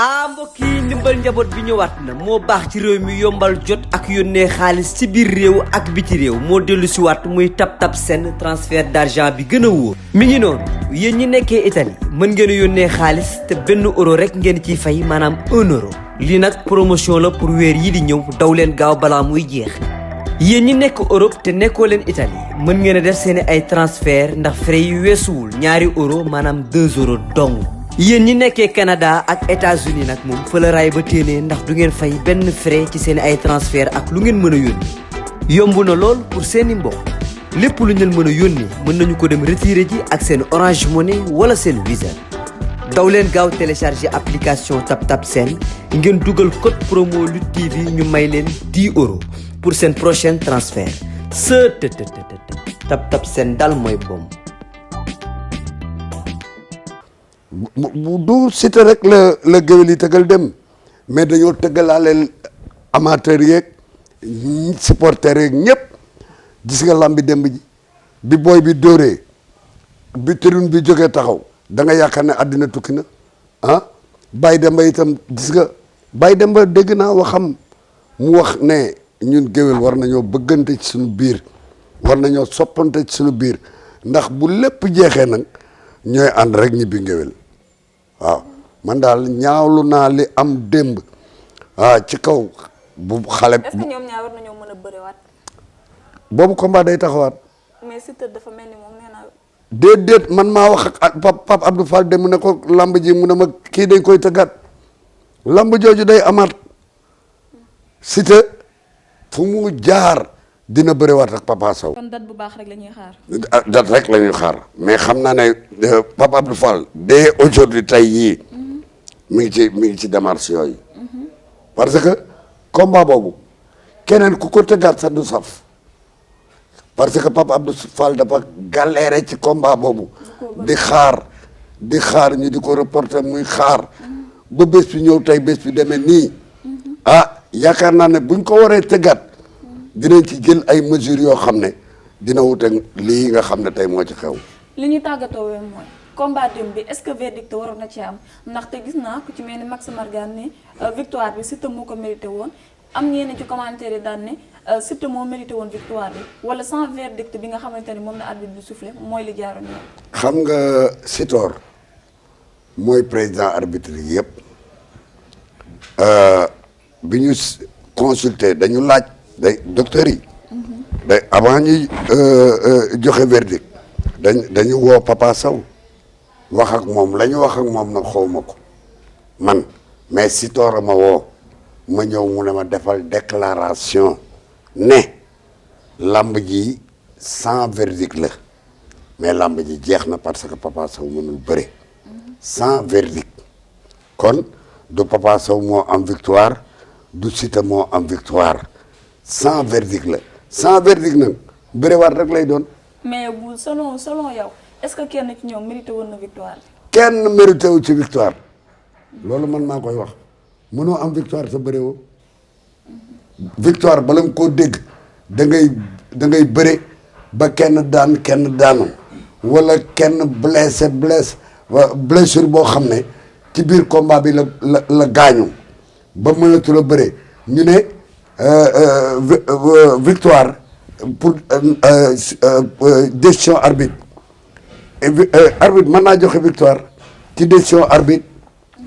mbokk yi ndimbal njaboot bi ñëwaat na moo baax ci réew mi yombal jot ak yónnee xaalis ci biir réew ak biti réew moo dellu si waat muy TapTap Send transfert d'argent bi gën a wóor mi ngi noonu yéen ñi nekkee Italie mën ngeen a yónnee xaalis te benn euro rek ngeen ciy fay maanaam 1 euro lii nag promotion la pour weer yi di ñëw daw leen gaaw balaa muy jeex yéen ñi nekk Europe te nekkoo leen Italie mën ngeen a def seeni ay transfert ndax frais yi weesuwul ñaari euro maanaam 2 euros dong yéen ñi nekkee Canada ak États-Unis nag moom fa la raay ba téenee ndax du ngeen fay benn frais ci seen ay transfert ak lu ngeen mën a yónni yomb na lool pour seeni mbokk lépp lu ngeen mën a yónni mën nañu ko dem retirer ji ak seen Orange Money wala seen Visa daw leen gaaw télécharger application TapTap Send ngeen dugal code promo Lutte TV ñu may leen 10 euros pour seen prochain transfert TapTap Send daal mooy bomb. du Siteu rek la géwél yi tëggal dem mais dañoo tëggalaaleel amateurs yeeg supporters yeeg ñëpp gis nga lambi demb ji bi booy bi dóoree bi tribune bi jógee taxaw da nga yaakaar ne àddina tukki na Baye Demba itam gis nga Baye Demba dégg naa waxam mu wax ne ñun géwél war nañoo bëggante ci suñu biir war nañoo soppante ci suñu biir ndax bu lépp jeexee nag ñooy ànd rek ñibbi ngéwél waaw man daal ñaawlu naa li am démb ci kaw bu xale. est-ce que ñoom ñaar war nañoo mën a bëriwaat. boobu combat day taxawaat. mais Siteu dafa mel ni moom nee naa. déedéet man maa wax ak Pape Abdou Fall dem mu ne ko lamb ji mu ne ma kii dañ koy tëggaat lamb jooju day amaat Siteu fu mu jaar. dina bëriwaat ak Papa Sow. kon date bu baax rek la ñuy xaar. date rek la ñuy xaar mais xam naa ne Papa Abdou Fall dès aujourd'hui tey yii mi ngi ci démarche yooyu parce que combat boobu keneen ku ko tëggaat sax du saf parce que Papa Abdou Fall dafa galéré ci combat boobu di xaar ñu di ko reporter muy xaar ba bés bi ñëw tey bés bi demee nii yaakaar naa ne buñ ko waree tëggaat. dinañ ci jël ay mesures yoo xam ne dina wute lii nga xam ne tey moo ci xew. li ñu tàggatoo wee mooy combat démb bi est-ce que verdict waroon na ci am ndaxte gis naa ku ci mel ni Max Margan ne victoire bi Siteu moo ko mérité woon am ñenn ci commentaire yi daan ne Siteu moo mérité woon victoire bi wala sans verdict bi nga xamante ni moom la arbitre bi soufflé mooy li jaaroon yoon. xam nga Sitor mooy président arbitre yi yëpp bi ñu consulté dañu laaj. day docteur yi day avant ñuy joxe verdict dañu woo Papa Sow wax ak moom la ñu wax ak moom nag xawma ko man mais Sitor ma woo ma ñëw mu ne ma defal déclaration ne lamb ji sans verdict la mais lamb ji jeex na parce que Papa Sow mënul bëre sans verdict kon du Papa Sow moo am victoire du Siteu moo am victoire sans verdict la sans verdict nag bëriwaat rek lay doon. mais bu selon yow est-ce que kenn ci ñoom mérité woon na victoire bi. kenn mérité wu ci victoire loolu man maa koy wax mënoo am victoire sa bëriwoo victoire bala nga koo dégg da ngay bëre ba kenn daan kenn daanu wala kenn blessure boo xam ne ci biir combat bi la gaañu ba mënatu la bëre ñu ne. Victoire pour décision arbitre arbitre mën naa joxe victoire ci décision arbitre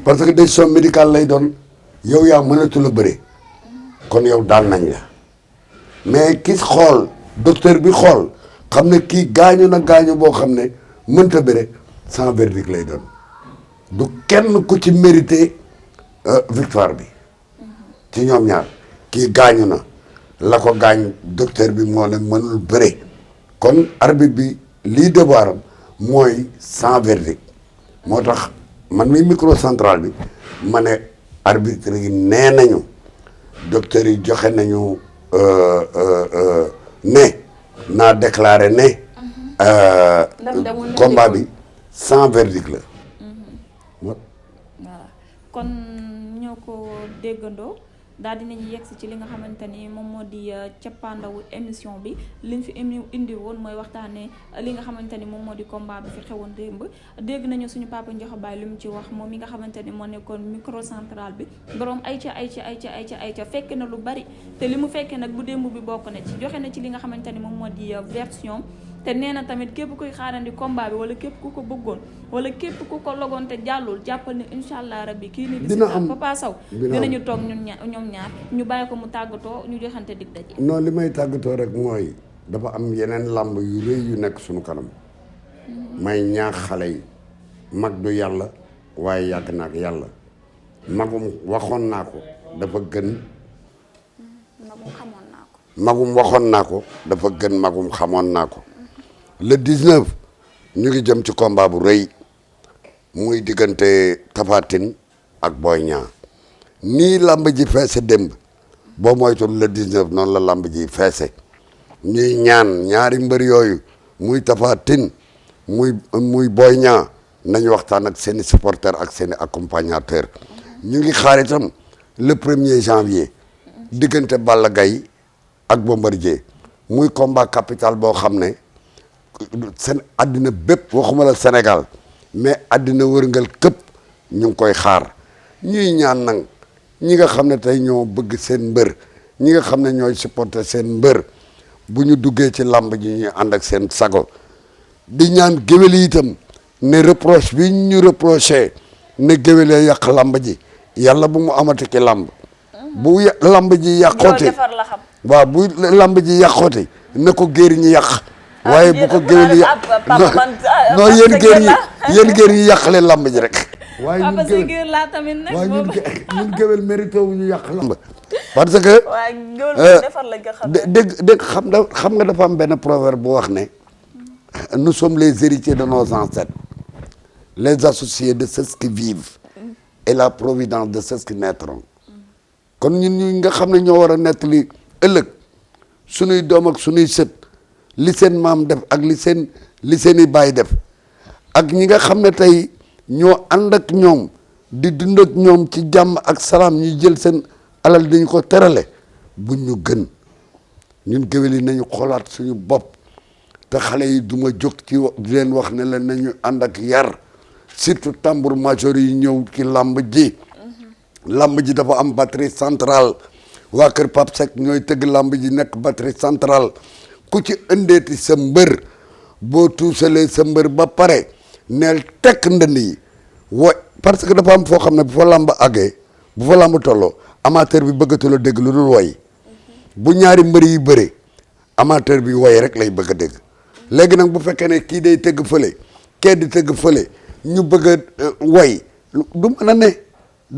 parce que décision médicale lay doon yow yaa mënatu la bëre kon yow daan nañ la mais ki xool docteur bi xool xam ne kii gaañu na gaañu boo xam ne mënta bëre sans verdict lay doon du kenn ku ci mérité victoire bi ci ñoom ñaar. kii gaañu na la ko gaañ docteur bi moo ne mënul bëre kon arbitre bi lii devoiram mooy sans verdict moo tax man mi micro central bi ma ne arbitre yi nee nañu docteur yi joxe nañu ne naa déclaré ne combat bi sans verdict la voilà kon ñoo ko déggandoo daal dinañu yegsi ci li nga xamante ni moom moo di cappaandawu émission bi liñ fi indi woon mooy waxtaanee li nga xamante ni moom moo di combat bi fi xewoon démb. dégg nañu suñu papa Ndiokha Baye li mu ci wax moom mi nga xamante ni moo nekkoon microcentral bi borom ayca fekk na lu bari te li mu fekkee nag bu démb bi bokk na ci joxe na ci li nga xamante ni moom moo di version te nee na tamit képp kuy xaarandi combat bi wala képp ku ko bëggoon wala képp ku ko logoon te jàllul jàppal ne incha allah rabbi kii nii di si Papa Sow dinañu toog ñoom ñaar ñu bàyyi ko mu tàggatoo ñu joxante dig daje. non li may tàggatoo rek mooy dafa am yeneen làmb yu rëy yu nekk suñu kanam may ñaax xale yi mag du yàlla waaye yàgg na ak yàlla magum waxoon naa ko dafa gën magum waxoon naa ko dafa gën magum xamoon naa ko le 19 ñu ngi jëm ci combat bu rëy muy diggante Tapha Tine ak Boy Niang nii làmb ji feese démb boo moytul le 19 noonu la làmb ji feese ñuy ñaan ñaari mbër yooyu muy Tapha Tine muy Boy Niang nañu waxtaan ak seeni supporters ak seeni accompagnateurs ñu ngi xaar itam le 1er janvier diggante Balla Gaye ak Bombardier muy combat capital boo xam ne seen àddina bépp waxuma la Sénégal mais àddina wërngal këpp ñu ngi koy xaar ñuy ñaan nag ñi nga xam ne tey ñoo bëgg seen mbër ñi nga xam ne ñooy supporter seen mbër bu ñu duggee ci làmb ji ñuy ànd ak seen sago di ñaan géwél yi itam ne reproche bi ñu reproché ne géwél yi yàq làmb ji yàlla bu mu amati ci làmb bu làmb ji yàqoote waaw bu làmb ji yàqoote na ko géer ñi yàq waaye bu ko géwél yi non yéen géer ñi yàq leen làmb ji rek waaye ñun géwél mérité wu ñu yàq làmb parce que dégg xam nga dafa am benn proverbe bu wax ne nous sommes les héritiers de nos ancêtres les associés de ceux qui vivent et la providence de ceux qui naîtront kon ñun ñu nga xam ne ñoo war a nettali ëllëg sunuy doom ak sunuy sët li seen maam def ak li seeni baay def ak ñi nga xam ne tey ñoo ànd ak ñoom di dund ak ñoom ci jàmm ak salaam ñuy jël seen alal dañu ko terale buñ ñu gën ñun géwél yi nañu xoolaat suñu bopp te xale yi duma jóg ci di leen wax ne leen nañu ànd ak yar surtout tambour major yi ñëw ci làmb ji làmb ji dafa am batterie centrale waa kër Pape Seck ñooy tëgg làmb ji nekk batterie centrale ku ci ëndeeti sa mbër boo tuusalee sa mbër ba pare neel tekk ndënd yi parce que dafa am foo xam ne bu fa làmb àggee bu fa làmb tolloo amateur bi bëggatula dégg lu dul woy bu ñaari mbër yi bëre amateur bi woy rek lay bëgg a dégg léegi nag bu fekkee ne kii day tëgg fële kee di tëgg fële ñu bëgg a woy du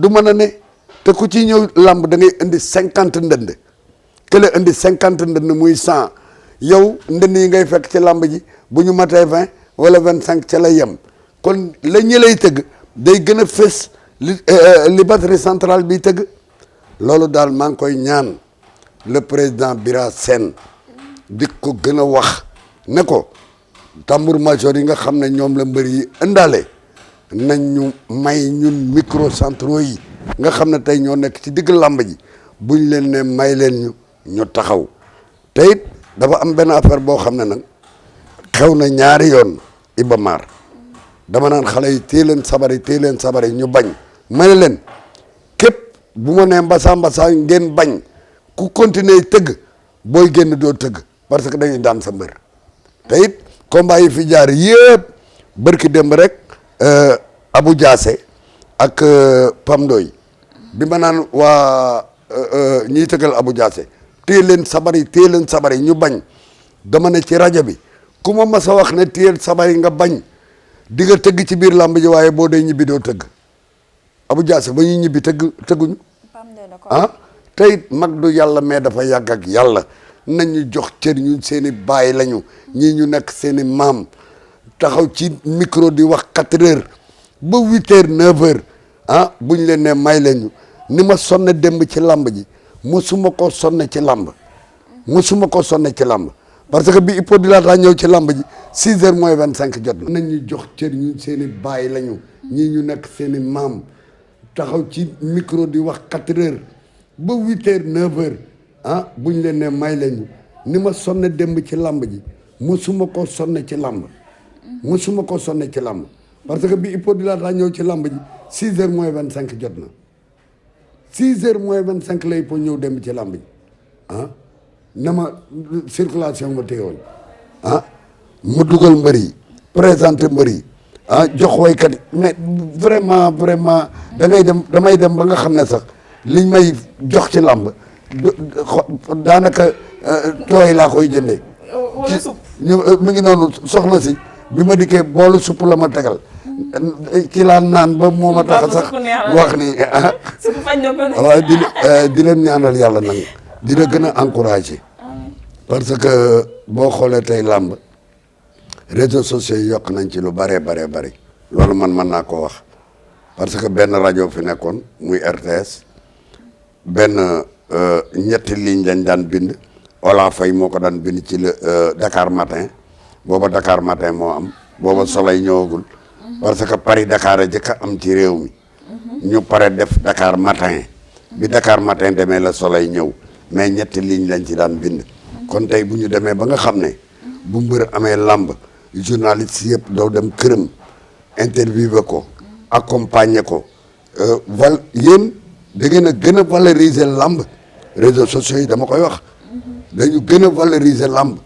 mën a ne te ku ci ñëw làmb da ngay indi 50 ndënd kële indi 50 ndënd muy 100 yow ndënd yi ngay fekk ci làmb ji bu ñu matee 20 wala 25 ca lay yem kon la ñi lay tëgg day gën a fës li batterie centrale bi tëgg loolu daal maa ngi koy ñaan le président Bira Sène di ko gën a wax ne ko tambour major yi nga xam ne ñoom la mbër yi ëndaale nañ ñu may ñun microcentraux yi nga xam ne tey ñoo nekk ci digg làmb ji buñ leen ne may leen ñu taxaw te it dafa am benn affaire boo xam ne nag xew na ñaari yoon Iba Mar dama naan xale yi téye leen sabar yi ñu bañ ma ne leen képp bu ma nee mbasa ngeen bañ ku continuer tëgg booy génn doo tëgg parce que dañuy daan sa mbër te it combat yi fi jaar yëpp bërki démb rek Abou Diassé ak Pam Ndoy bi ma naan waa ñiy tëggal Abou Diassé téye leen sabar yi ñu bañ dama ne ci rajo bi ku ma mas a wax ne téye sabar yi nga bañ di nga tëgg ci biir làmb ji waaye boo dee ñibbi doo tëgg Abou Diassé ba ñuy ñibbi tëgguñu tey mag du yàlla mais dafa yàgg ak yàlla nañu jox cër ñu seeni baay lañu ñii ñu nekk seeni maam taxaw ci micro di wax 4 heures ba 8 heures 9 heures buñ leen ne may leen ñu ni ma sonne démb ci làmb ji musuma ko sonne ci làmb parce que bi Hippo di laataa ñëw ci làmb ji 6 heures moins 25 jot na nañu jox cër ñu seeni baay lañu ñii ñu nekk seeni maam taxaw ci micro di wax 4 heures ba 8h 9h ah buñ leen ne may leen ni ma sonne démb ci làmb ji musuma ko sonne ci làmb musuma ko sonne ci làmb parce que bi Hippo di laataa ñëw ci làmb ji 6h moins 25 jot na 6h moins 25 la Hippo ñëw démb ci làmb ji ah na ma circulation ma téyewoon ah mu dugal mbër yi présenté mbër yi ah jox waykat yi mais vraiment damay dem ba nga xam ne sax liñ may jox ci làmb daanaka tooy laa koy jëndee. wala supp mi ngi noonu soxna si bi ma dikkee boolu supp la ma tegal ci laa naan ba moo ma tax sax wax ni waaye di leen ñaanal yàlla nag di la gën a encouragé parce que boo xoolee tey làmb réseaux sociaux yi yokk nañ ci lu bare loolu man mën naa ko wax parce que benn rajo fi nekkoon muy RTS benn ñetti ligne lañ daan bind Ola Faye moo ko daan bind ci le Dakar Matin booba Dakar Matin moo am booba Soleil ñëwagul parce que Paris Dakar a jëkk a am ci réew mi ñu pare def Dakar Matin bi Dakar Matin demee la Soleil ñëw mais ñetti ligne lañ ci daan bind kon tey bu ñu demee ba nga xam ne bu mbër amee làmb journaliste yëpp doo dem këram interviewé ko accompagner ko yéen da ngeen a gën a valoriser làmb réseaux sociaux yi dama koy wax dañu gën a valoriser làmb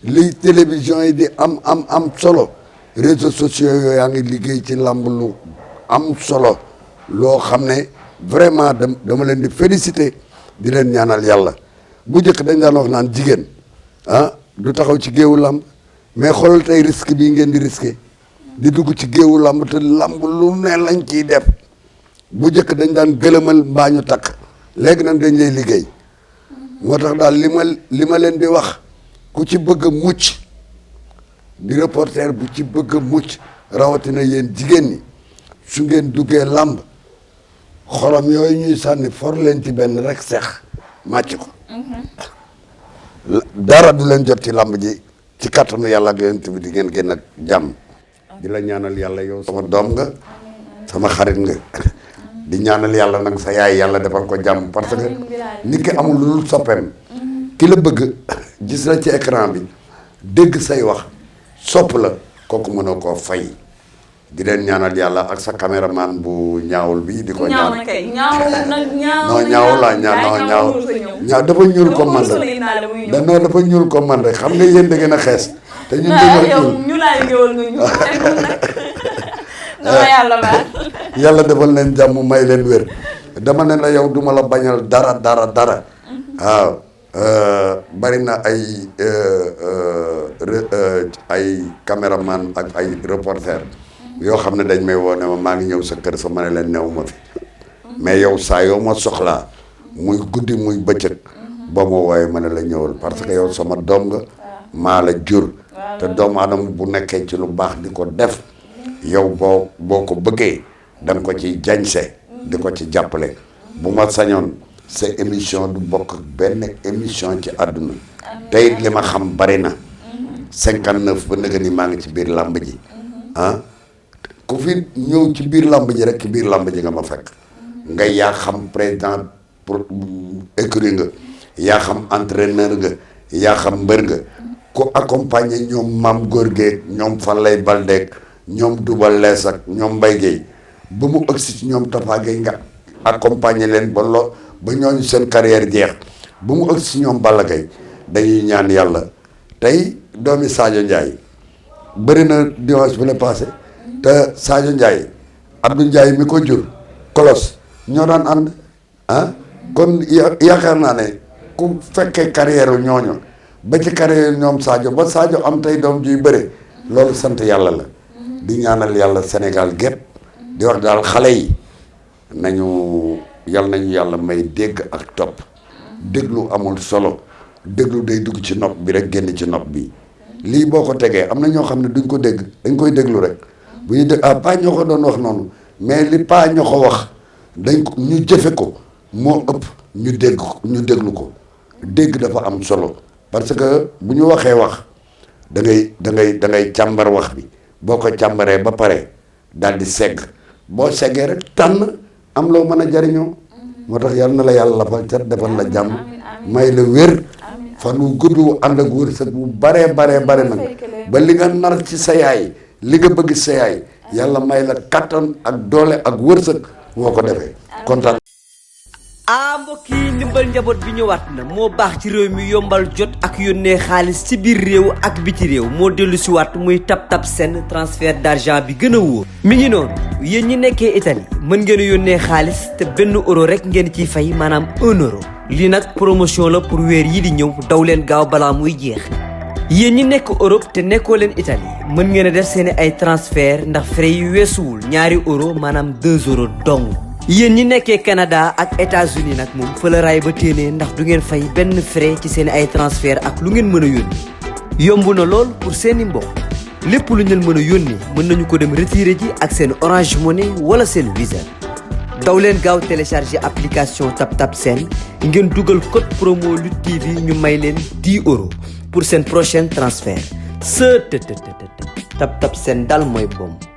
li télévision yi di am solo réseaux sociaux yooyu yaa ngi liggéey ci làmb lu am solo loo xam ne vraiment dama leen di féliciter di leen ñaanal yàlla bu njëkk dañ daan wax naan jigéen du taxaw ci géewu làmb mais xoolal tey risque bii ngeen di risqué di dugg ci géewu làmb te làmb lu ne lañ ciy def bu njëkk dañ daan gëlëmal mbaa ñu takk léegi nag dañ lay liggéey moo tax daal li ma leen di wax ku ci bëgg a mucc di reporter bu ci bëgg a mucc rawatina yéen jigéen ñi su ngeen duggee làmb xorom yooyu ñuy sànni for leen ci benn rek seex màcc ko dara du leen jot ci làmb ji ci kattanu yàlla ak yonent bi di ngeen génn ak jàmm di la ñaanal yàlla yow sama doom nga sama xarit nga di ñaanal yàlla nag sa yaay yàlla defal ko jàmm parce que nit ki amul lu dul soppeem ki la bëgg gis la ci écran bi dégg say wax sopp la kooku mënoo koo fay di leen ñaanal yàlla ak sa caméraman bu ñaawul bi di ko ñaan ñaaw dafa ñuul comme man rek non dafa ñuul comme man rek xam nga yéen da ngeen a xees te ñun yàlla defal leen jàmm may leen wér dama ne la yow duma la bañal dara waaw bari na ay caméraman ak ay reporter yoo xam ne dañ may woo ne ma maa ngi ñëw sa kër sa ma ne leen new ma fi mais yow saa yoo ma soxlaa muy guddi muy bëccëg boo ma wooyee ma ne la ñëwal parce que yow sama doom nga maa la jur te doomu aadama bu nekkee ci lu baax di ko def yow boo ko bëggee da nga ko ci jañse di ko ci jàppale bu ma sañoon sa émission du bokk ak benn émission ci àdduna tey li ma xam bari na 59 ba nëga ni maa ngi ci biir làmb ji ku fi ñëw ci biir làmb ji rek ci biir làmb ji nga ma fekk nga yaa xam président pour écurie nga yaa xam entraîneur nga yaa xam mbër nga ku accompagner ñoom Maam Góor Gueye ñoom Fallay Baldeek ñoom Dubal Lees ak ñoom Mbaye Gueye ba mu ëgsi ci ñoom Tafa Gueye nga accompagner leen ba ñooñu seen carrière jeex ba mu ëgsi ci ñoom Balla Gaye dañuy ñaan yàlla tey doomi Sadio Ndiaye bëri na dimanche bi la passé te Sadio Ndiaye Abdou Ndiaye mi ko jur kolos ñoo daan ànd kon yaakaar naa ne ku fekkee carrière ñooñu ba ci carrière ñoom Sadio ba Sadio am tey doom juy bëre loolu sant yàlla la di ñaanal yàlla Sénégal gépp di wax daal xale yi nañu yàlla may dégg ak topp déglu amul solo déglu day dugg ci nopp bi rek génn ci nopp bi lii boo ko tegee am na ñoo xam ne duñ ko dégg dañ koy déglu rek bu ñu dégg paa ñoo ko doon wax noonu mais li paa ñoo ko wax ñu jëfe ko moo ëpp ñu déglu ko dégg dafa am solo parce que bu ñu waxee wax da ngay càmbar wax bi boo ko càmbaree ba pare daal di segg boo seggee rek tànn am loo mën a jariñoo moo tax yal na la yàlla lafal cat defal la jàmm may la wér fan wu gudd wu ànd ak wërsëg bu bare nag ba li nga nar ci sa yaay li nga bëgg sa yaay yàlla may la kattan ak doole ak wërsëg moo ko defee kontaan. mbokk yi ndimbal njaboot bi ñëwaat na moo baax ci réew mi yombal jot ak yónnee xaalis ci biir réew ak biti réew moo dellu si waat muy TapTap Send transfert d'argent bi gën a wóor mi ngi noonu yéen ñi nekkee Italie mën ngeen a yónnee xaalis te benn euro rek ngeen ciy fay maanaam 1 euro lii nag promotion la pour weer yi di ñëw daw leen gaaw balaa muy jeex. yéen ñi nekk Europe te nekkoo leen Italie mën ngeen a def seeni ay transfert ndax frais yi weesuwul ñaari euro maanaam 2 euros dong. yéen ñi nekkee Canada ak États-Unis nag moom fa la raay ba téenee ndax du ngeen fay benn frais ci seen ay transfert ak lu ngeen mën a yónni yomb na lool pour seeni mbokk lépp lu ngeen mën a yónni mën nañu ko dem retirer ji ak seen Orange Money wala seen Visa. daw leen gaaw télécharger application TapTap Send ngeen dugal code promo Lutte TV ñu may leen 10 euros pour seen prochain transfert TapTap Send daal mooy bomb.